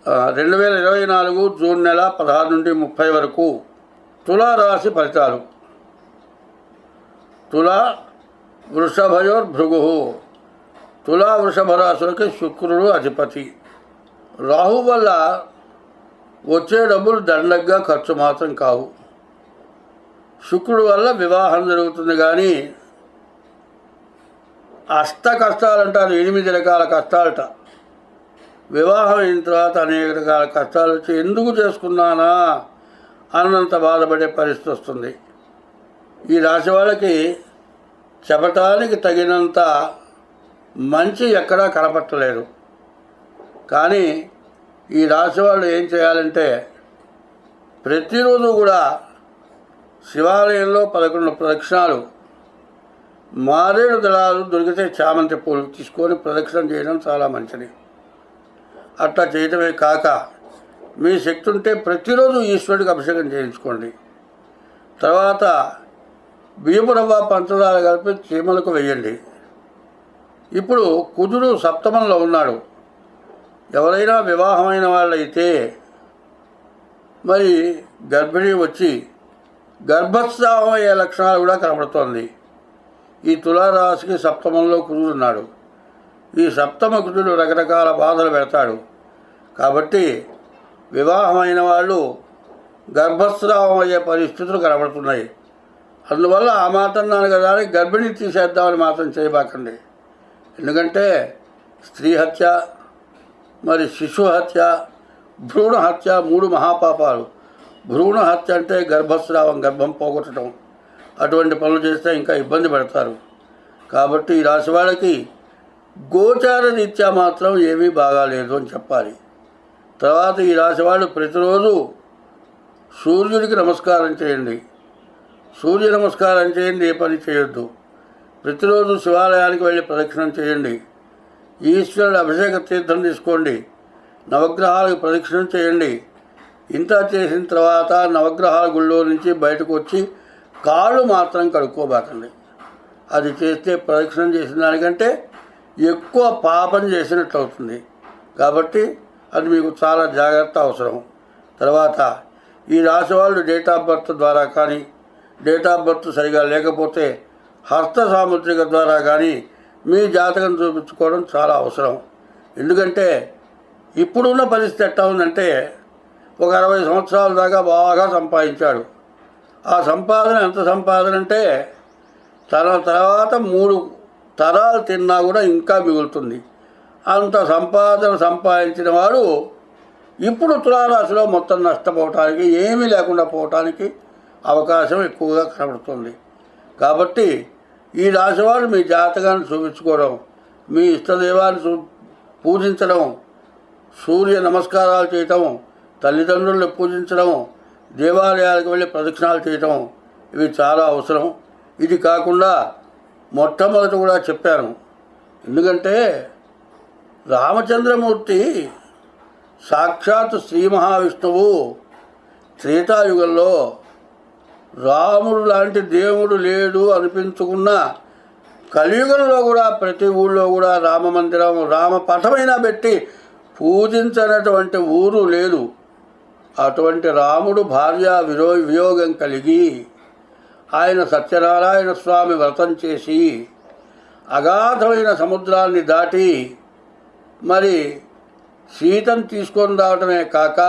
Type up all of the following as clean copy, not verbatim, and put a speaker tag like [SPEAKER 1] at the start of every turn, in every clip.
[SPEAKER 1] 2024 June నెల 16 నుండి 30 వరకు తులారాశి ఫలితాలు. తులా వృషభయోర్భృగు. తులా వృషభ రాశులకి శుక్రుడు అధిపతి. రాహు వల్ల వచ్చే డబ్బులు దండగ్గా ఖర్చు మాత్రం కావు. శుక్రుడు వల్ల వివాహం జరుగుతుంది, కానీ అష్ట కష్టాలంటారు, 8 రకాల కష్టాలట. వివాహం అయిన తర్వాత అనేక రకాల కష్టాలు వచ్చి ఎందుకు చేసుకున్నానా అన్నంత బాధపడే పరిస్థితి వస్తుంది. ఈ రాశి వాళ్ళకి చెప్పటానికి తగినంత మంచి ఎక్కడా కనపట్టలేదు. కానీ ఈ రాశి వాళ్ళు ఏం చేయాలంటే, ప్రతిరోజు కూడా శివాలయంలో 11 ప్రదక్షిణాలు, మారేడు దళాలు దొరికితే చామంతి పూలు తీసుకొని ప్రదక్షిణ చేయడం చాలా మంచిది. అట్లా చేయటమే కాక మీ శక్తి ఉంటే ప్రతిరోజు ఈశ్వరుడికి అభిషేకం చేయించుకోండి. తర్వాత బియ్యపు రవ్వ పంచదార కలిపి చీమలకు వేయండి. ఇప్పుడు కుజుడు సప్తమంలో ఉన్నాడు. ఎవరైనా వివాహమైన వాళ్ళైతే మరి గర్భిణీ వచ్చి గర్భస్రావం అయ్యే లక్షణాలు కూడా కనబడుతోంది. ఈ తులారాశికి సప్తమంలో కుజుడు ఉన్నాడు. ఈ సప్తమ కుజుడు రకరకాల బాధలు పెడతాడు. కాబట్టి వివాహమైన వాళ్ళు గర్భస్రావం అయ్యే పరిస్థితులు కనబడుతున్నాయి. అందువల్ల ఆ మాట అన్నాను కదా అని గర్భిణీ తీసేద్దామని మాత్రం చేయబాకండి. ఎందుకంటే స్త్రీ హత్య, మరి శిశు హత్య, భ్రూణ హత్య 3 మహాపాపాలు. భ్రూణ హత్య అంటే గర్భస్రావం, గర్భం పోగొట్టడం. అటువంటి పనులు చేస్తే ఇంకా ఇబ్బంది పడతారు. కాబట్టి ఈ రాశి వాళ్ళకి గోచార రీత్యా మాత్రం ఏమీ బాగాలేదు అని చెప్పాలి. తర్వాత ఈ రాశి వాళ్ళు ప్రతిరోజు సూర్యుడికి నమస్కారం చేయండి. సూర్య నమస్కారం చేయండి, ఏ పని చేయొద్దు. ప్రతిరోజు శివాలయానికి వెళ్ళి ప్రదక్షిణం చేయండి. ఈశ్వరుడు అభిషేక తీర్థం తీసుకోండి. నవగ్రహాలకు ప్రదక్షిణం చేయండి. ఇంత చేసిన తర్వాత నవగ్రహాల గుళ్ళో నుంచి బయటకు వచ్చి కాళ్ళు మాత్రం కడుక్కోబాకండి. అది చేస్తే ప్రదక్షిణం చేసిన దానికంటే ఎక్కువ పాపం చేసినట్లు అవుతుంది. కాబట్టి అది మీకు చాలా జాగ్రత్త అవసరం. తర్వాత ఈ రాశి వాళ్ళు డేట్ ఆఫ్ బర్త్ ద్వారా కానీ, డేట్ ఆఫ్ బర్త్ సరిగా లేకపోతే హస్త సాముద్రిక ద్వారా కానీ మీ జాతకం చూపించుకోవడం చాలా అవసరం. ఎందుకంటే ఇప్పుడున్న పరిస్థితి ఎట్లా ఉందంటే, ఒక 60 సంవత్సరాల దాకా బాగా సంపాదించాడు. ఆ సంపాదన ఎంత సంపాదన అంటే తన తర్వాత 3 తరాలు తిన్నా కూడా ఇంకా మిగులుతుంది. అంత సంపాదన సంపాదించిన వాడు ఇప్పుడు తులారాశిలో మొత్తం నష్టపోవటానికి, ఏమీ లేకుండా పోవటానికి అవకాశం ఎక్కువగా కనబడుతుంది. కాబట్టి ఈ రాశి వాళ్ళు మీ జాతకాన్ని చూపించుకోవడం, మీ ఇష్టదైవాన్ని పూజించడం, సూర్య నమస్కారాలు చేయటం, తల్లిదండ్రులను పూజించడం, దేవాలయాలకు వెళ్ళి ప్రదక్షిణాలు చేయటం, ఇవి చాలా అవసరం. ఇది కాకుండా మొట్టమొదటి కూడా చెప్పాను. ఎందుకంటే రామచంద్రమూర్తి సాక్షాత్ శ్రీ మహావిష్ణువు త్రేతాయుగంలో రాముడు లాంటి దేవుడు లేడు అనిపించుకున్న కలియుగంలో కూడా ప్రతి ఊళ్ళో కూడా రామ మందిరం, రామ పటమైనా పెట్టి పూజించినటువంటి ఊరు లేదు. అటువంటి రాముడు భార్య వియోగం కలిగి ఆయన సత్యనారాయణ స్వామి వ్రతం చేసి అగాధమైన సముద్రాన్ని దాటి మరి సీతను తీసుకొని రావటమే కాక,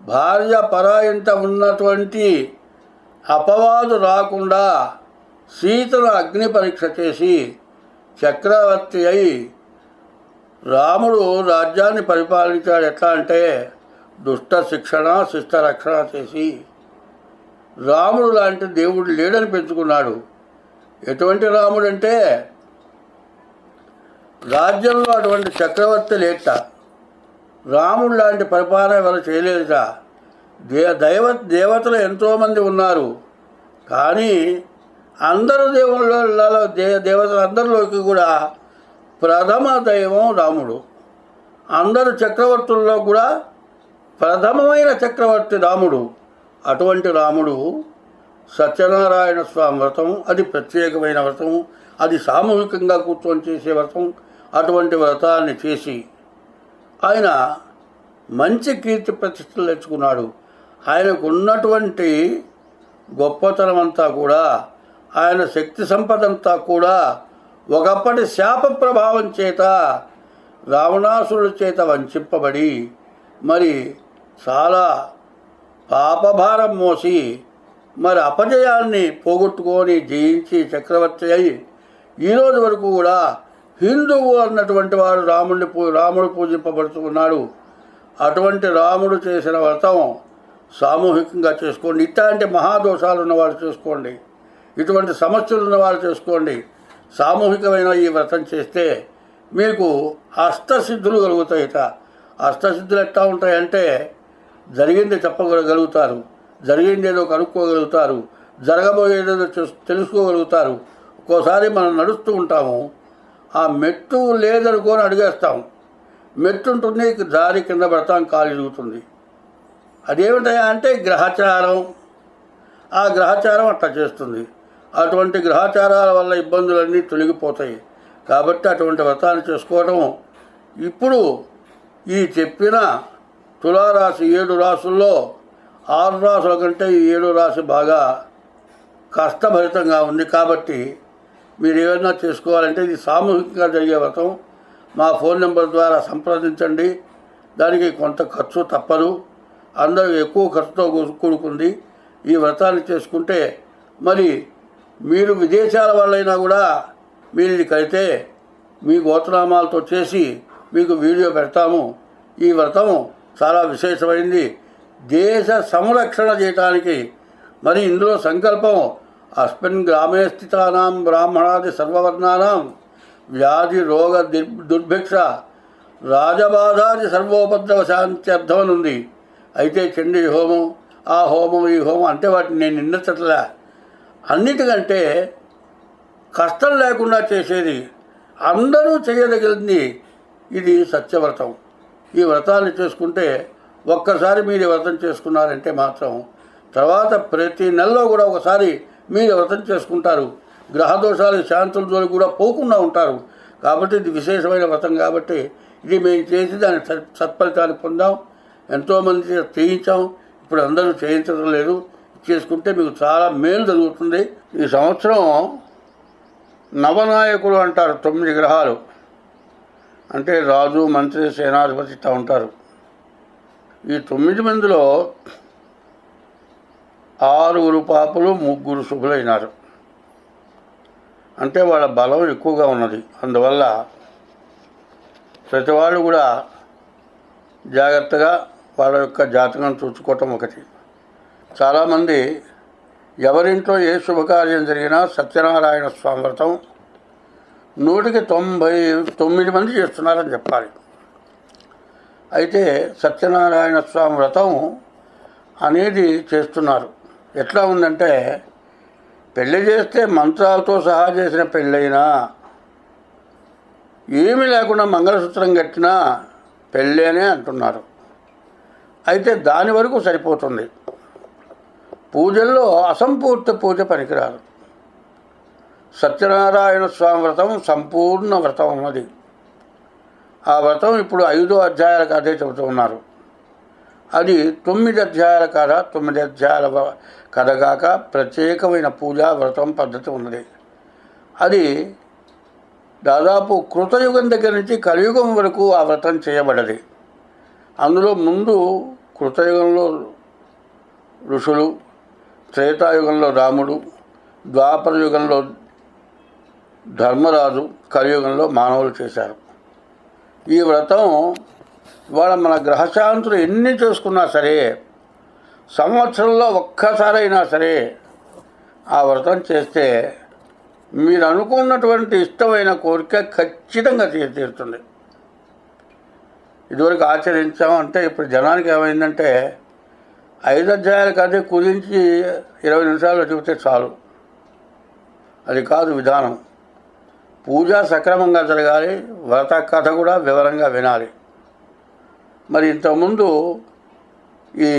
[SPEAKER 1] భార్య పరాయింట ఉన్నటువంటి అపవాదు రాకుండా సీతను అగ్ని పరీక్ష చేసి చక్రవర్తి అయి రాముడు రాజ్యాన్ని పరిపాలించాడు. ఎట్లా అంటే దుష్ట శిక్షణ, శిష్ట రక్షణ చేసి రాముడు లాంటి దేవుడు లేడని పెంచుకున్నాడు. ఎటువంటి రాముడు అంటే రాజ్యంలో అటువంటి చక్రవర్తి లేట, రాముడు లాంటి పరిపాలన ఎవరు చేయలేదుట. దేవతలు ఎంతోమంది ఉన్నారు, కానీ అందరు దేవుళ్ళలో దేవతలందరిలోకి కూడా ప్రథమ దైవం రాముడు. అందరు చక్రవర్తుల్లో కూడా ప్రథమమైన చక్రవర్తి రాముడు. అటువంటి రాముడు సత్యనారాయణ స్వామి వ్రతం, అది ప్రత్యేకమైన వ్రతం, అది సామూహికంగా కూర్చొని చేసే వ్రతం. అటువంటి వ్రతాన్ని చేసి ఆయన మంచి కీర్తి ప్రతిష్టలు తెచ్చుకున్నాడు. ఆయనకు ఉన్నటువంటి గొప్పతనం అంతా కూడా, ఆయన శక్తి సంపద అంతా కూడా ఒకప్పటి శాప ప్రభావం చేత రావణాసురుడి చేత వంచింపబడి మరి చాలా పాపభారం మోసి మరి అపజయాన్ని పోగొట్టుకొని జయించి చక్రవర్తి అయి ఈరోజు వరకు కూడా హిందువు అన్నటువంటి వాడు రాముడు పూజింపబడుతూ ఉన్నాడు. అటువంటి రాముడు చేసిన వ్రతం సామూహికంగా చేసుకోండి. ఇట్లాంటి మహాదోషాలు ఉన్నవాళ్ళు చేసుకోండి, ఇటువంటి సమస్యలు ఉన్నవాళ్ళు చేసుకోండి. సామూహికమైన ఈ వ్రతం చేస్తే మీకు అష్టసిద్ధులు కలుగుతాయిట. అష్టసిద్ధులు ఎట్లా ఉంటాయంటే జరిగింది చెప్పగలుగుతారు, జరిగిందేదో కనుక్కోగలుగుతారు, జరగబోయేదేదో తెలుసుకోగలుగుతారు. ఒక్కోసారి మనం నడుస్తూ ఉంటాము, ఆ మెట్టు లేదనుకొని అడిగేస్తాం, మెట్టు ఉంటుంది, జారి కింద పడతాం, కాలు ఇరుగుతుంది. అదేమిటయా అంటే గ్రహచారం. ఆ గ్రహచారం అట్లా చేస్తుంది. అటువంటి గ్రహచారాల వల్ల ఇబ్బందులన్నీ తొలగిపోతాయి. కాబట్టి అటువంటి వ్రతాన్ని చేసుకోవడం ఇప్పుడు ఈ చెప్పిన తులారాశి 7 రాశుల్లో 6 రాశుల కంటే ఈ 7 రాశి బాగా కష్టభరితంగా ఉంది. కాబట్టి మీరు ఏమైనా చేసుకోవాలంటే ఇది సామూహికంగా జరిగే వ్రతం. మా ఫోన్ నెంబర్ ద్వారా సంప్రదించండి. దానికి కొంత ఖర్చు తప్పదు, అందరూ ఎక్కువ ఖర్చుతో కూడుకుంది. ఈ వ్రతాన్ని చేసుకుంటే మరి మీరు విదేశాల వాళ్ళైనా కూడా మీరు ఇది కడితే మీ గోత్రనామాలతో చేసి మీకు వీడియో పెడతాము. ఈ వ్రతం చాలా విశేషమైంది. దేశ సంరక్షణ చేయటానికి మరి ఇందులో సంకల్పం అస్మిన్ గ్రామే స్థితానాం బ్రాహ్మణాది సర్వవర్ణానాం వ్యాధి రోగ దుర్భిక్ష రాజబాధాది సర్వోపద్రవ శాంత్యర్థం అని ఉంది. అయితే చండీ హోమం, ఆ హోమం, ఈ హోమం అంటే వాటిని నేను నిన్నట్లే. అన్నిటికంటే కష్టం లేకుండా చేసేది, అందరూ చేయదగినది ఇది సత్యవ్రతం. ఈ వ్రతాన్ని చేసుకుంటే ఒక్కసారి మీరు వ్రతం చేసుకున్నారంటే మాత్రం తర్వాత ప్రతి నెలలో కూడా ఒకసారి మీరు వ్రతం చేసుకుంటారు. గ్రహదోషాలు శాంతుల జోలి కూడా పోకుండా ఉంటారు. కాబట్టి ఇది విశేషమైన వ్రతం. కాబట్టి ఇది మేము చేసి దాని సత్ఫలితాన్ని పొందాం. ఎంతోమంది చేయించాం, ఇప్పుడు అందరూ చేయించడం లేదు. చేసుకుంటే మీకు చాలా మేలు జరుగుతుంది. ఈ సంవత్సరం నవనాయకులు అంటారు. 9 గ్రహాలు అంటే రాజు, మంత్రి, సేనాధిపతి ఇట్లా ఉంటారు. ఈ 9 మందిలో 6 పాపులు, 3 శుభులైనారు. అంటే వాళ్ళ బలం ఎక్కువగా ఉన్నది. అందువల్ల ప్రతి వాళ్ళు కూడా జాగ్రత్తగా వాళ్ళ యొక్క జాతకం చూసుకోవటం ఒకటి. చాలామంది ఎవరింట్లో ఏ శుభకార్యం జరిగినా సత్యనారాయణ స్వామి వ్రతం 199 మంది చేస్తున్నారని చెప్పాలి. అయితే సత్యనారాయణ స్వామి వ్రతం అనేది చేస్తున్నారు. ఎట్లా ఉందంటే పెళ్ళి చేస్తే మంత్రాలతో సహా చేసిన పెళ్ళైనా, ఏమీ లేకుండా మంగళసూత్రం కట్టినా పెళ్ళేనే అంటున్నారు. అయితే దాని వరకు సరిపోతుంది. పూజల్లో అసంపూర్తి పూజ పనికిరాదు. సత్యనారాయణ స్వామి వ్రతం సంపూర్ణ వ్రతం ఉన్నది. ఆ వ్రతం ఇప్పుడు 5 అధ్యాయాల కథే చెబుతూ ఉన్నారు. అది 9 అధ్యాయాల కథ. 9 అధ్యాయాల కథ కాక ప్రత్యేకమైన పూజా వ్రతం పద్ధతి ఉన్నది. అది దాదాపు కృతయుగం దగ్గర నుంచి కలియుగం వరకు ఆ వ్రతం చేయబడ్డది. అందులో ముందు కృతయుగంలో ఋషులు, త్రేతాయుగంలో రాముడు, ద్వాపర యుగంలో ధర్మరాజు, కలియుగంలో మానవులు చేశారు. ఈ వ్రతం ఇవాళ మన గ్రహశాంతులు ఎన్ని చేసుకున్నా సరే, సంవత్సరంలో ఒక్కసారైనా సరే ఆ వ్రతం చేస్తే మీరు అనుకున్నటువంటి ఇష్టమైన కోరిక ఖచ్చితంగా తీరుతుంది. ఇదివరకు ఆచరించాం అంటే ఇప్పుడు జనానికి ఏమైందంటే 5 అధ్యాయాలకు అదే కుదించి 20 నిమిషాల్లో చెబితే చాలు. అది కాదు విధానం. పూజ సక్రమంగా జరగాలి, వ్రత కథ కూడా వివరంగా వినాలి. మరి ఇంతకుముందు ఈ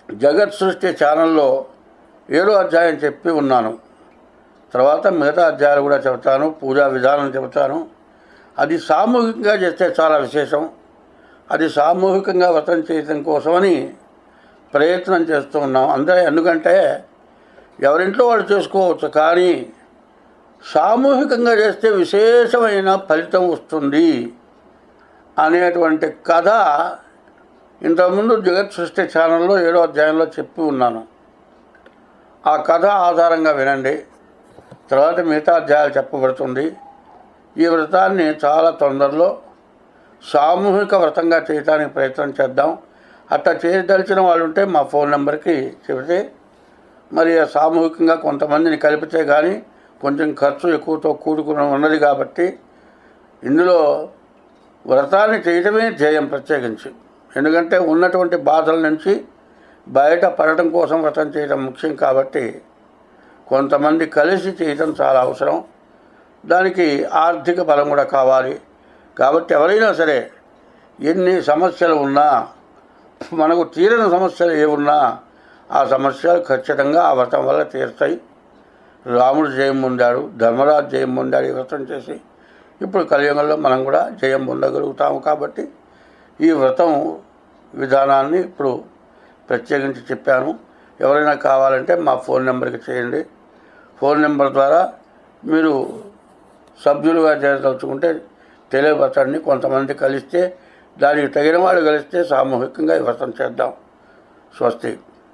[SPEAKER 1] జగత్ సృష్టి ఛానల్లో 7వ అధ్యాయం చెప్పి ఉన్నాను. తర్వాత మిగతా అధ్యాయాలు కూడా చెబుతాను, పూజా విధానం చెబుతాను. అది సామూహికంగా చేస్తే చాలా విశేషం. అది సామూహికంగా వ్రతం చేయడం కోసమని ప్రయత్నం చేస్తూ ఉన్నాం. ఎందుకంటే ఎవరింట్లో వాళ్ళు చేసుకోవచ్చు, కానీ సామూహికంగా చేస్తే విశేషమైన ఫలితం వస్తుంది అనేటువంటి కథ ఇంతకుముందు జగత్ సృష్టి ఛానల్లో 7వ అధ్యాయంలో చెప్పి ఉన్నాను. ఆ కథ ఆధారంగా వినండి, తర్వాత మిగతా అధ్యాయాలు చెప్పబడుతుంది. ఈ వ్రతాన్ని చాలా తొందరలో సామూహిక వ్రతంగా చేయడానికి ప్రయత్నం చేద్దాం. అట్లా చేయదలిచిన వాళ్ళు ఉంటే మా ఫోన్ నెంబర్కి చెబితే, మరి సామూహికంగా కొంతమందిని కలిపితే కానీ కొంచెం ఖర్చు ఎక్కువతో కూడుకుని ఉన్నది కాబట్టి ఇందులో వ్రతాన్ని చేయడమే ధ్యేయం ప్రత్యేకించి. ఎందుకంటే ఉన్నటువంటి బాధల నుంచి బయట పడటం కోసం వ్రతం చేయడం ముఖ్యం కాబట్టి కొంతమంది కలిసి చేయడం చాలా అవసరం. దానికి ఆర్థిక బలం కూడా కావాలి. కాబట్టి ఎవరైనా సరే ఎన్ని సమస్యలు ఉన్నా, మనకు తీరని సమస్యలు ఏమున్నా ఆ సమస్యలు ఖచ్చితంగా ఆ వ్రతం వల్ల తీరుతాయి. రాముడు జయం పొందాడు, ధర్మరాజు జయం పొందాడు ఈ వ్రతం చేసి. ఇప్పుడు కలియుగంలో మనం కూడా జయం పొందగలుగుతాము. కాబట్టి ఈ వ్రతం విధానాన్ని ఇప్పుడు ప్రత్యేకించి చెప్పాను. ఎవరైనా కావాలంటే మా ఫోన్ నెంబర్కి చేయండి. ఫోన్ నెంబర్ ద్వారా మీరు సభ్యులుగా చేరదలుచుకుంటే తెలియపరచండి. కొంతమంది కలిస్తే, దానికి తగిన వాళ్ళు కలిస్తే సామూహికంగా ఈ వ్రతం చేద్దాం. స్వస్తి.